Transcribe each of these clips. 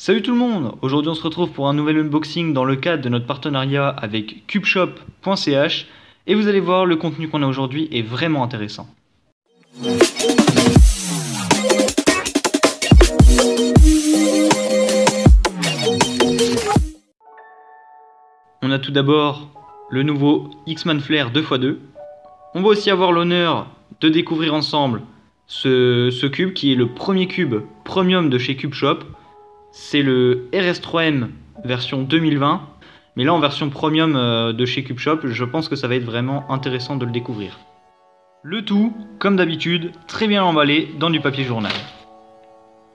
Salut tout le monde! Aujourd'hui on se retrouve pour un nouvel unboxing dans le cadre de notre partenariat avec cubeshop.ch et vous allez voir, le contenu qu'on a aujourd'hui est vraiment intéressant. On a tout d'abord le nouveau X-Man Flare 2x2. On va aussi avoir l'honneur de découvrir ensemble ce cube qui est le premier cube premium de chez Cubeshop. C'est le RS3M version 2020, mais là en version premium de chez Cubeshop, je pense que ça va être vraiment intéressant de le découvrir. Le tout, comme d'habitude, très bien emballé dans du papier journal.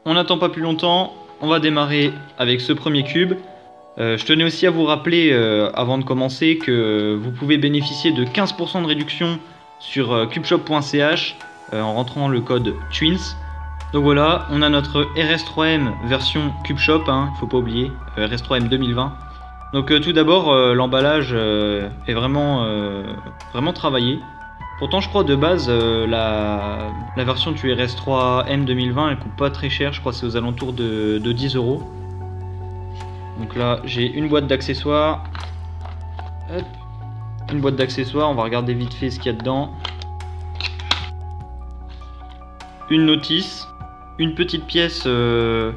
On n'attend pas plus longtemps, on va démarrer avec ce premier cube. Je tenais aussi à vous rappeler, avant de commencer, que vous pouvez bénéficier de 15% de réduction sur cubeshop.ch en rentrant le code TWINS. Donc voilà, on a notre RS3M version Cubeshop, faut pas oublier, RS3M 2020. Donc tout d'abord, l'emballage est vraiment travaillé. Pourtant je crois de base, la version du RS3M 2020, elle coûte pas très cher, je crois que c'est aux alentours de 10 €. Donc là, j'ai une boîte d'accessoires. Hop. Une boîte d'accessoires, on va regarder vite fait ce qu'il y a dedans. Une notice. Une petite pièce de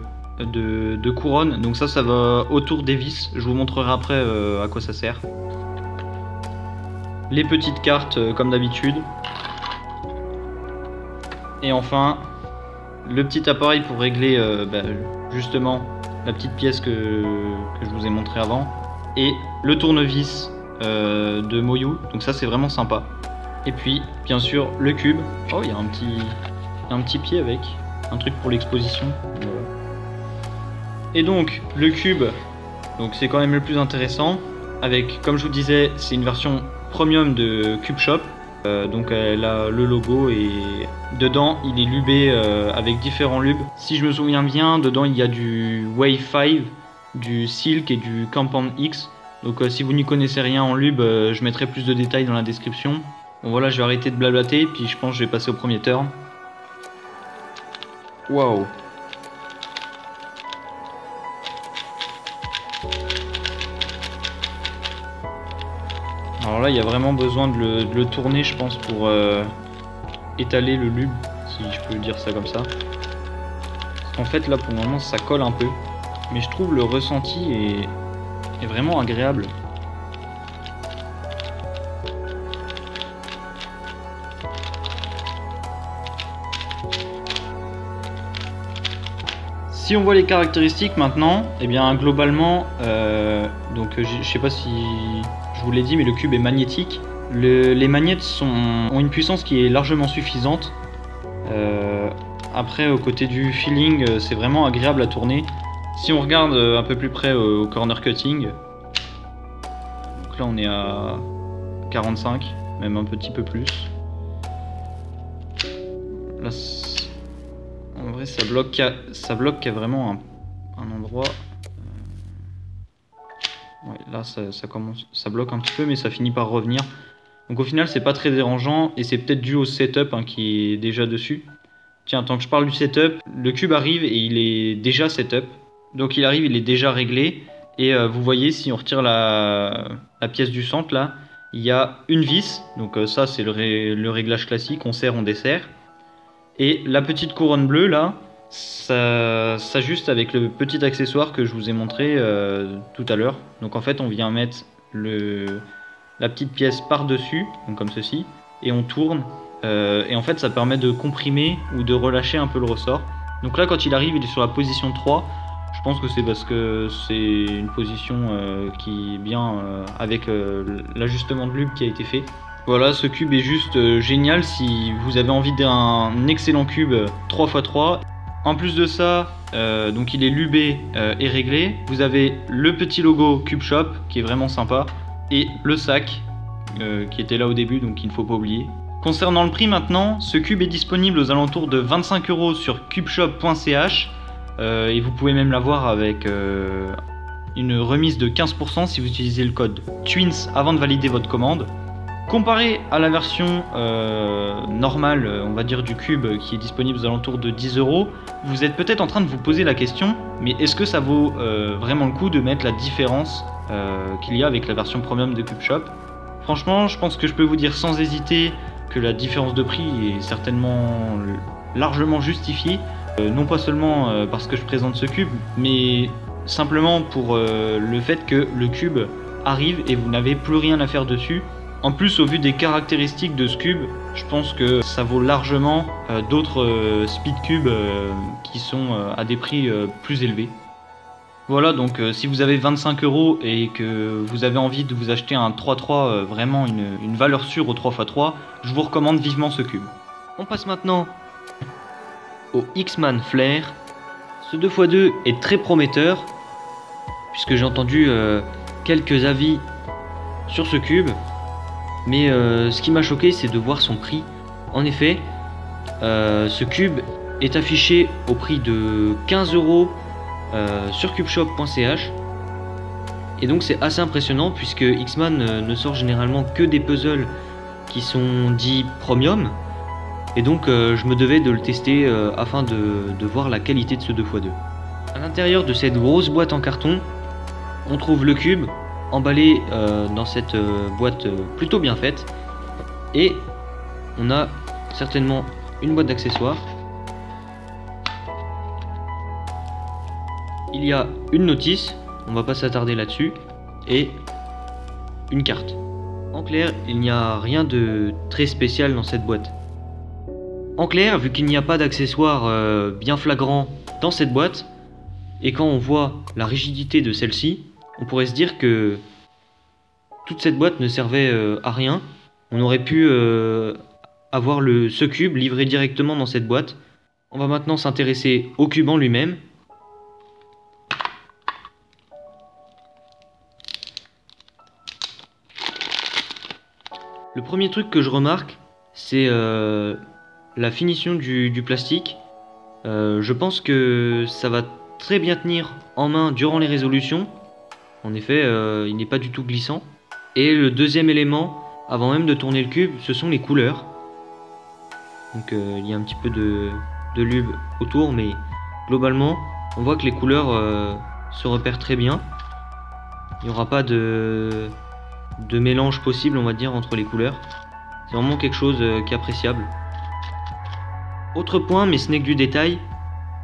couronne, donc ça va autour des vis, je vous montrerai après à quoi ça sert. Les petites cartes comme d'habitude. Et enfin, le petit appareil pour régler justement la petite pièce que je vous ai montré avant. Et le tournevis de Moyu, donc ça c'est vraiment sympa. Et puis, bien sûr, le cube. Oh, il y a un petit pied avec. Un truc pour l'exposition. Et donc le cube, donc c'est quand même le plus intéressant. Avec, comme je vous disais, c'est une version premium de Cubeshop. Donc elle a le logo et dedans il est lubé avec différents lubes. Si je me souviens bien, dedans il y a du Wave 5, du Silk et du Compound X. Donc si vous n'y connaissez rien en lube, je mettrai plus de détails dans la description. Bon voilà, je vais arrêter de blablater, puis je pense que je vais passer au premier turn. Waouh! Alors là, il y a vraiment besoin de le tourner, je pense, pour étaler le lube, si je peux dire ça comme ça. En fait, là, pour le moment, ça colle un peu. Mais je trouve le ressenti est vraiment agréable. Si on voit les caractéristiques maintenant, eh bien globalement, donc je sais pas si je vous l'ai dit, mais le cube est magnétique. Les magnettes ont une puissance qui est largement suffisante. Après, au côté du feeling, c'est vraiment agréable à tourner. Si on regarde un peu plus près au corner cutting, donc là on est à 45, même un petit peu plus. Là, en vrai, ça bloque qu'il y a vraiment un endroit. Ouais, là, ça bloque un petit peu, mais ça finit par revenir. Donc au final, c'est pas très dérangeant et c'est peut-être dû au setup qui est déjà dessus. Tiens, tant que je parle du setup, le cube arrive et il est déjà setup. Donc il arrive, il est déjà réglé. Et vous voyez, si on retire la pièce du centre là, il y a une vis. Donc ça, c'est le réglage classique, on serre, on desserre. Et la petite couronne bleue là, ça s'ajuste avec le petit accessoire que je vous ai montré tout à l'heure. Donc en fait on vient mettre la petite pièce par dessus, donc comme ceci, et on tourne. Et en fait ça permet de comprimer ou de relâcher un peu le ressort. Donc là quand il arrive, il est sur la position 3. Je pense que c'est parce que c'est une position qui est bien avec l'ajustement de lube qui a été fait. Voilà, ce cube est juste génial si vous avez envie d'un excellent cube 3x3. En plus de ça, donc il est lubé et réglé. Vous avez le petit logo Cubeshop qui est vraiment sympa. Et le sac qui était là au début, donc il ne faut pas oublier. Concernant le prix maintenant, ce cube est disponible aux alentours de 25 € sur cubeshop.ch. Et vous pouvez même l'avoir avec une remise de 15% si vous utilisez le code TWINS avant de valider votre commande. Comparé à la version normale, on va dire du cube, qui est disponible aux alentours de 10 €, vous êtes peut-être en train de vous poser la question, mais est-ce que ça vaut vraiment le coup de mettre la différence qu'il y a avec la version premium de Cube Shop? Franchement, je pense que je peux vous dire sans hésiter que la différence de prix est certainement largement justifiée, non pas seulement parce que je présente ce cube, mais simplement pour le fait que le cube arrive et vous n'avez plus rien à faire dessus. En plus, au vu des caractéristiques de ce cube, je pense que ça vaut largement d'autres speed cubes qui sont à des prix plus élevés. Voilà, donc si vous avez 25 € et que vous avez envie de vous acheter un 3x3, vraiment une valeur sûre au 3x3, je vous recommande vivement ce cube. On passe maintenant au X-Man Flair. Ce 2x2 est très prometteur, puisque j'ai entendu quelques avis sur ce cube. Mais ce qui m'a choqué, c'est de voir son prix. En effet, ce cube est affiché au prix de 15 € sur cubeshop.ch. Et donc c'est assez impressionnant, puisque X-Man ne sort généralement que des puzzles qui sont dits premium. Et donc je me devais de le tester afin de voir la qualité de ce 2x2. À l'intérieur de cette grosse boîte en carton, on trouve le cube emballé dans cette boîte plutôt bien faite, et on a certainement une boîte d'accessoires. Il y a une notice, on va pas s'attarder là-dessus, et une carte. En clair, il n'y a rien de très spécial dans cette boîte. En clair, vu qu'il n'y a pas d'accessoires bien flagrants dans cette boîte, et quand on voit la rigidité de celle-ci, on pourrait se dire que toute cette boîte ne servait à rien. On aurait pu avoir ce cube livré directement dans cette boîte. On va maintenant s'intéresser au cube en lui-même. Le premier truc que je remarque, c'est la finition du plastique. Je pense que ça va très bien tenir en main durant les résolutions. En effet, il n'est pas du tout glissant. Et le deuxième élément, avant même de tourner le cube, ce sont les couleurs. Donc il y a un petit peu de lube autour, mais globalement, on voit que les couleurs se repèrent très bien. Il n'y aura pas de mélange possible, on va dire, entre les couleurs. C'est vraiment quelque chose qui est appréciable. Autre point, mais ce n'est que du détail,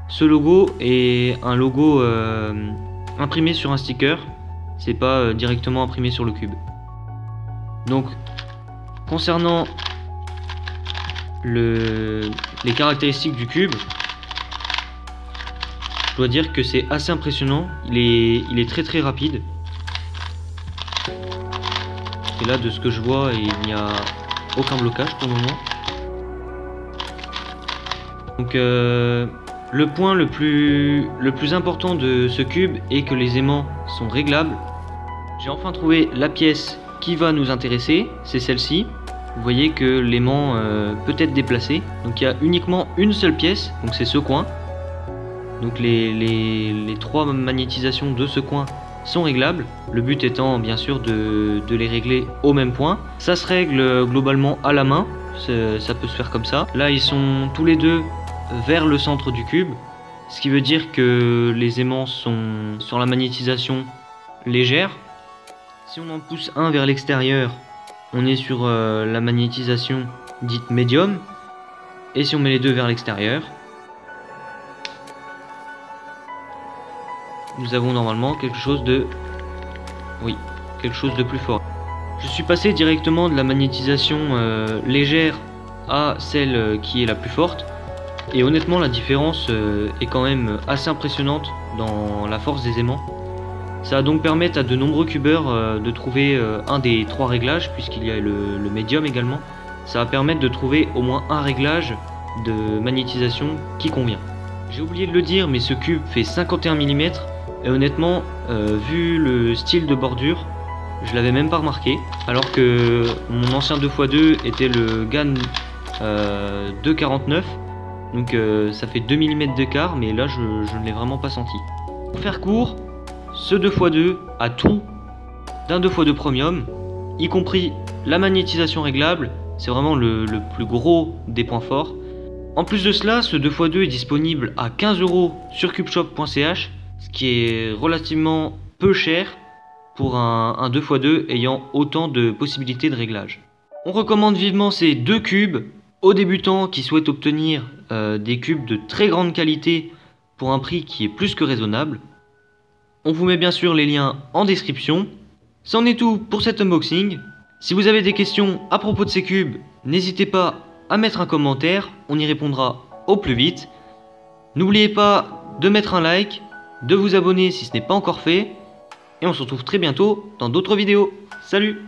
ce logo est un logo imprimé sur un sticker. C'est pas directement imprimé sur le cube. Donc, concernant les caractéristiques du cube, je dois dire que c'est assez impressionnant. Il est très très rapide. Et là, de ce que je vois, il n'y a aucun blocage pour le moment. Donc, le point le plus important de ce cube est que les aimants sont réglables. J'ai enfin trouvé la pièce qui va nous intéresser, c'est celle-ci. Vous voyez que l'aimant peut être déplacé. Donc il y a uniquement une seule pièce, donc c'est ce coin. Donc les trois magnétisations de ce coin sont réglables. Le but étant bien sûr de les régler au même point. Ça se règle globalement à la main, ça peut se faire comme ça. Là ils sont tous les deux vers le centre du cube, ce qui veut dire que les aimants sont sur la magnétisation légère. Si on en pousse un vers l'extérieur, on est sur la magnétisation dite médium, et si on met les deux vers l'extérieur, nous avons normalement quelque chose de plus fort. Je suis passé directement de la magnétisation légère à celle qui est la plus forte. Et honnêtement, la différence est quand même assez impressionnante dans la force des aimants. Ça va donc permettre à de nombreux cubeurs de trouver un des trois réglages, puisqu'il y a le médium également. Ça va permettre de trouver au moins un réglage de magnétisation qui convient. J'ai oublié de le dire, mais ce cube fait 51 mm. Et honnêtement, vu le style de bordure, je l'avais même pas remarqué. Alors que mon ancien 2x2 était le GAN 249. Donc ça fait 2 mm d'écart, mais là je ne l'ai vraiment pas senti. Pour faire court, ce 2x2 a tout d'un 2x2 premium, y compris La magnétisation réglable, c'est vraiment le plus gros des points forts. En plus de cela, ce 2x2 est disponible à 15 € sur cubeshop.ch, ce qui est relativement peu cher pour un 2x2 ayant autant de possibilités de réglage. On recommande vivement ces deux cubes aux débutants qui souhaitent obtenir des cubes de très grande qualité pour un prix qui est plus que raisonnable. On vous met bien sûr les liens en description. C'en est tout pour cet unboxing. Si vous avez des questions à propos de ces cubes, n'hésitez pas à mettre un commentaire, on y répondra au plus vite. N'oubliez pas de mettre un like, de vous abonner si ce n'est pas encore fait, et on se retrouve très bientôt dans d'autres vidéos. Salut!